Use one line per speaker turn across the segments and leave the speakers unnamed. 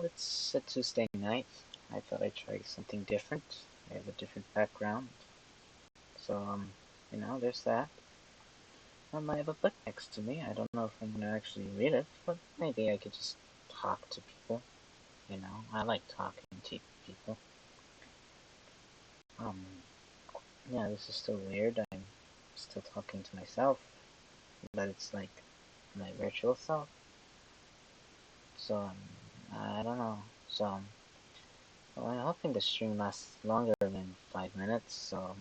it's a Tuesday night. I thought I'd try something different. I have a different background. So, there's that. I have a book next to me. I don't know if I'm gonna actually read it, but maybe I could just talk to people. I like talking to people. Um, yeah, this is still weird. I'm still talking to myself, but it's like my virtual self. So, I don't know. So, well, I'm hoping the stream lasts longer than 5 minutes, so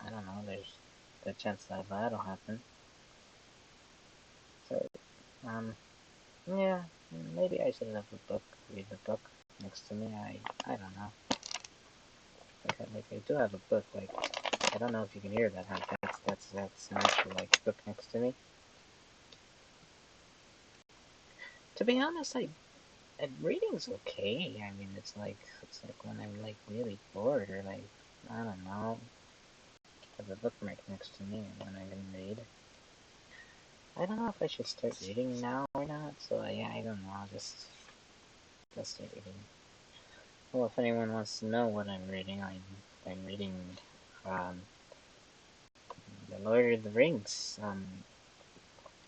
I don't know, there's the chance that that'll happen. So, yeah, maybe I should have a book, read the book next to me. I don't know. Like I do have a book, like, I don't know if you can hear that. That's an actual, like, book next to me. To be honest, reading's okay. I mean, it's like when I'm, like, really bored or, like, I don't know, have a bookmark next to me when I can read. I don't know if I should start reading now or not, so yeah, I don't know, I'll just start reading. Well, if anyone wants to know what I'm reading, I'm reading, The Lord of the Rings.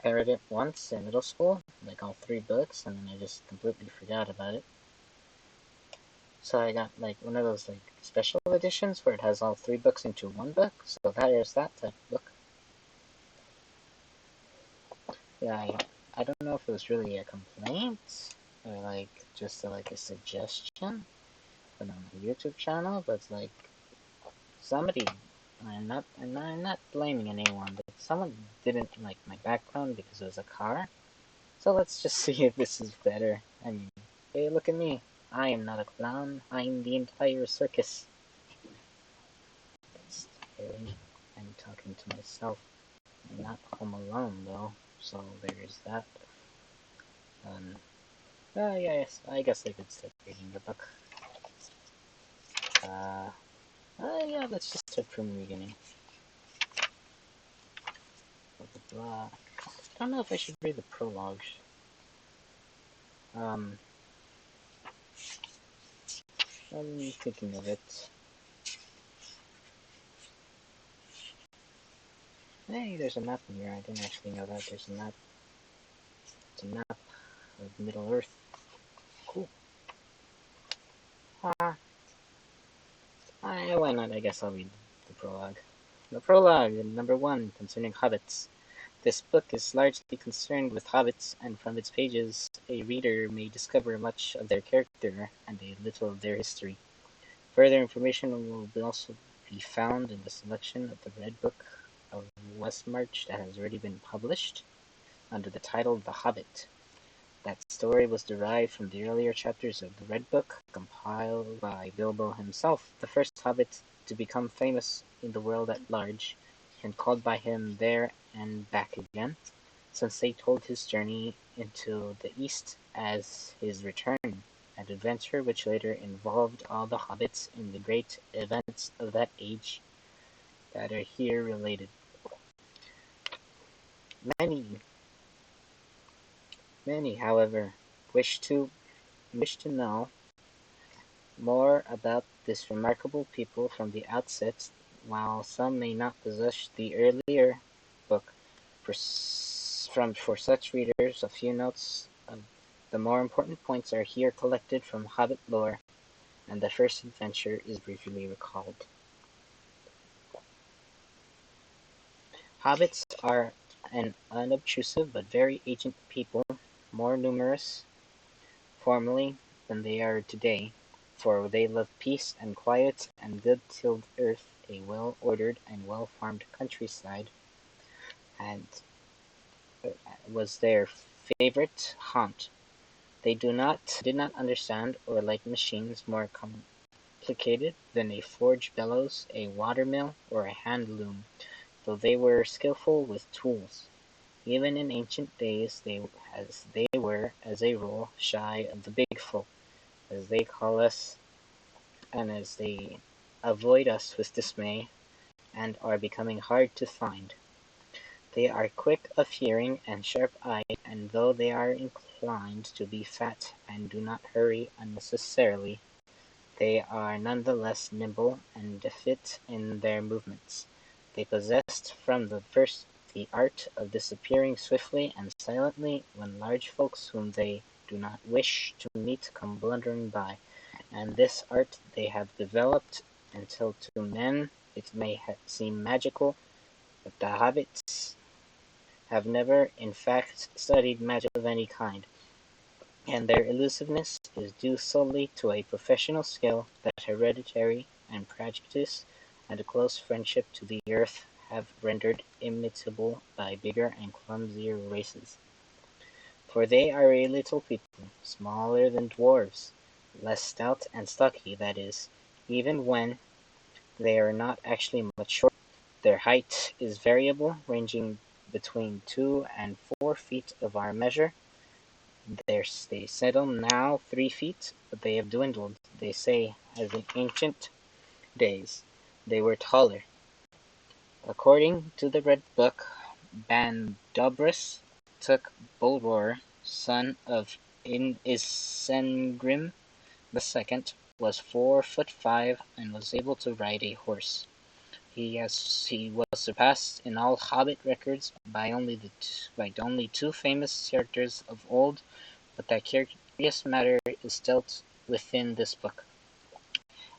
I read it once in middle school, like all 3 books, and then I just completely forgot about it. So I got, like, one of those, like, special editions where it has all 3 books into one book, so there's that type of book. Yeah, I don't know if it was really a complaint, or, like, just a suggestion on my YouTube channel, but it's like, somebody, I'm not blaming anyone, but someone didn't like my background because it was a car. So let's just see if this is better. I mean, hey, look at me. I am not a clown. I'm the entire circus. It's scary. I'm talking to myself. I'm not home alone though, so there's that. Yes, I guess I could start reading the book. Yeah, let's just start from the beginning. Blah, blah, blah. I don't know if I should read the prologue. I'm thinking of it. Hey, there's a map in here. I didn't actually know that. There's a map. It's a map of Middle Earth. Cool. Why not? I guess I'll read the prologue. The prologue, number 1, concerning hobbits. This book is largely concerned with hobbits, and from its pages, a reader may discover much of their character and a little of their history. Further information will also be found in the selection of the Red Book of Westmarch that has already been published under the title The Hobbit. That story was derived from the earlier chapters of the Red Book, compiled by Bilbo himself, the first hobbit to become famous in the world at large, and called by him there and back again, since they told his journey into the East as his return, an adventure which later involved all the hobbits in the great events of that age that are here related. Many, however, wish to know more about this remarkable people from the outset, while some may not possess the earlier book. For such readers, a few notes of the more important points are here collected from Hobbit lore, and the first adventure is briefly recalled. Hobbits are an unobtrusive but very ancient people, more numerous formerly than they are today, for they loved peace and quiet and good-tilled earth, a well-ordered and well-farmed countryside, and was their favorite haunt. They did not understand or like machines more complicated than a forge bellows, a water-mill, or a hand-loom, though they were skillful with tools. Even in ancient days, they were, as a rule, shy of the big folk, as they call us, and as they avoid us with dismay, and are becoming hard to find. They are quick of hearing and sharp-eyed, and though they are inclined to be fat and do not hurry unnecessarily, they are none the less nimble and deft in their movements. They possessed from the first the art of disappearing swiftly and silently when large folks whom they do not wish to meet come blundering by, and this art they have developed until to men it may seem magical, but the hobbits have never in fact studied magic of any kind, and their elusiveness is due solely to a professional skill that hereditary and prejudice and a close friendship to the earth have rendered imitable by bigger and clumsier races. For they are a little people, smaller than dwarfs, less stout and stocky, that is, even when they are not actually much shorter. Their height is variable, ranging between 2 and 4 feet of our measure. They settle now 3 feet, but they have dwindled, they say, as in ancient days they were taller. According to the Red Book, Bandobras took Bolror, son of Isengrim the Second, was 4 foot 5 and was able to ride a horse. He was surpassed in all Hobbit records by only two famous characters of old, but that curious matter is dealt with in this book.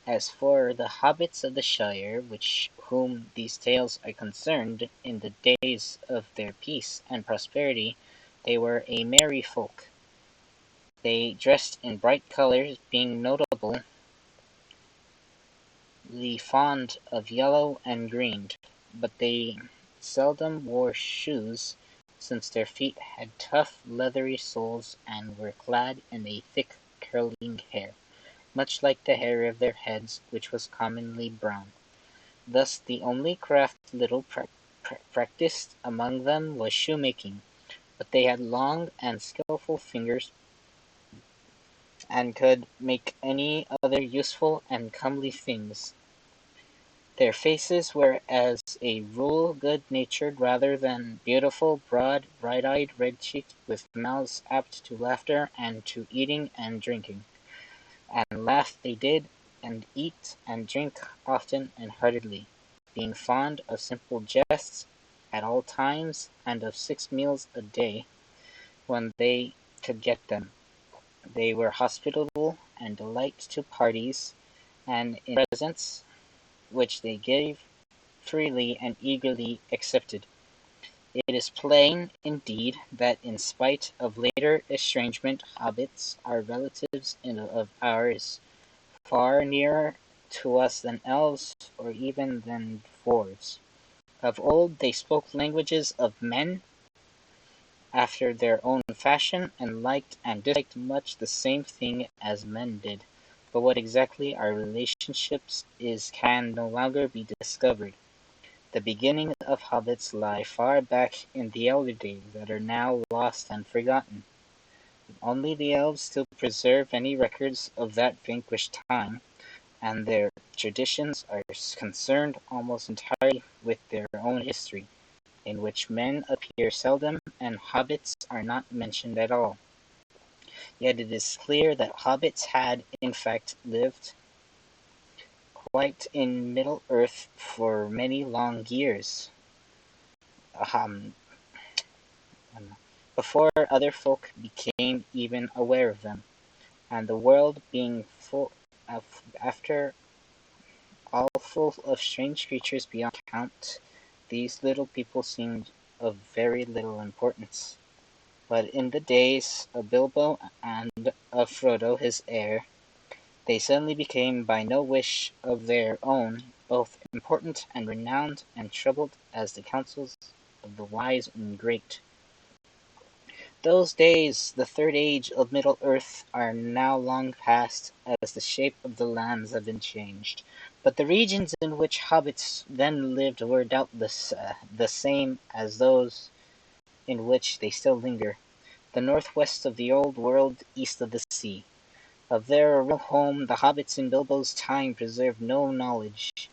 As for the hobbits of the Shire, whom these tales are concerned, in the days of their peace and prosperity they were a merry folk. They dressed in bright colours, being notably fond of yellow and green, but they seldom wore shoes, since their feet had tough leathery soles and were clad in a thick curling hair, much like the hair of their heads, which was commonly brown. Thus the only craft little practised among them was shoemaking, but they had long and skilful fingers, and could make any other useful and comely things. Their faces were as a rule good-natured rather than beautiful, broad, bright-eyed, red-cheeked, with mouths apt to laughter and to eating and drinking. And laugh they did, and eat and drink often and heartily, being fond of simple jests at all times, and of 6 meals a day, when they could get them. They were hospitable, and delight to parties, and in presents, which they gave freely and eagerly accepted. It is plain, indeed, that in spite of later estrangement, hobbits are relatives of ours, far nearer to us than elves, or even than dwarves. Of old they spoke languages of men after their own fashion, and liked and disliked much the same thing as men did, but what exactly our relationships is can no longer be discovered. The beginning of hobbits lie far back in the elder days that are now lost and forgotten. Only the elves still preserve any records of that vanquished time, and their traditions are concerned almost entirely with their own history, in which men appear seldom and hobbits are not mentioned at all. Yet it is clear that hobbits had, in fact, lived quite in Middle-earth for many long years, um, before other folk became even aware of them, and the world being after all full of strange creatures beyond count, these little people seemed of very little importance. But in the days of Bilbo and of Frodo his heir, they suddenly became, by no wish of their own, both important and renowned, and troubled as the counsels of the wise and great. Those days, the third age of Middle-earth, are now long past, as the shape of the lands have been changed. But the regions in which hobbits then lived were doubtless the same as those in which they still linger, the northwest of the old world, east of the sea. Of their real home the hobbits in Bilbo's time preserved no knowledge.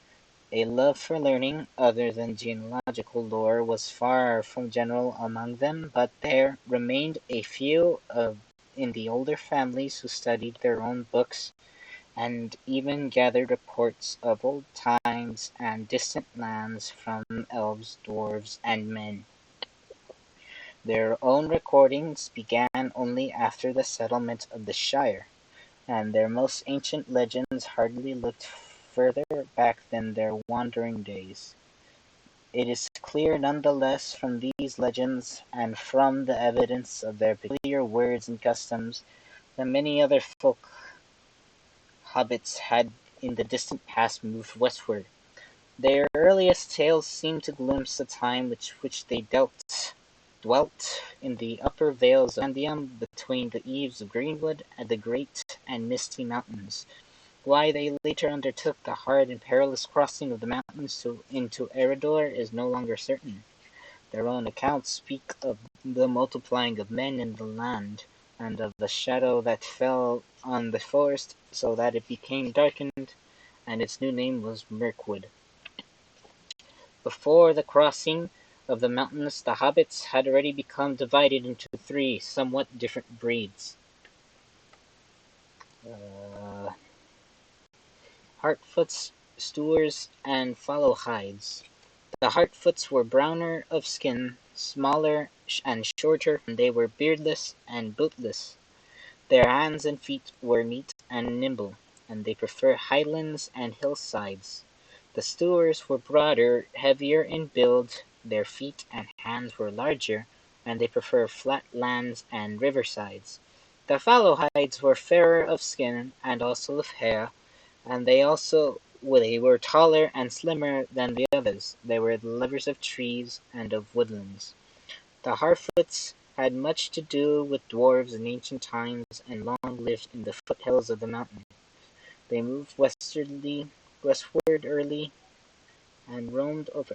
A love for learning, other than genealogical lore, was far from general among them, but there remained a few in the older families who studied their own books, and even gathered reports of old times and distant lands from elves, dwarves, and men. Their own recordings began only after the settlement of the Shire, and their most ancient legends hardly looked further back than their wandering days. It is clear nonetheless from these legends, and from the evidence of their peculiar words and customs, that many other folk hobbits had in the distant past moved westward. Their earliest tales seem to glimpse a time which they dwelt in the upper vales of Andiam, between the eaves of Greenwood and the great and misty mountains. Why they later undertook the hard and perilous crossing of the mountains into Eredor is no longer certain. Their own accounts speak of the multiplying of men in the land, and of the shadow that fell on the forest so that it became darkened, and its new name was Mirkwood. Before the crossing of the mountains, the hobbits had already become divided into three somewhat different breeds. Uh, Hartfoots, Stewards, and Followhides. The Hartfoots were browner of skin, smaller and shorter, and they were beardless and bootless. Their hands and feet were neat and nimble, and they preferred highlands and hillsides. The Stewards were broader, heavier in build, their feet and hands were larger, and they preferred flat lands and riversides. The Followhides were fairer of skin and also of hair, and they were taller and slimmer than the others. They were the lovers of trees and of woodlands. The Harfoots had much to do with dwarves in ancient times, and long lived in the foothills of the mountain. They moved westward early, and roamed over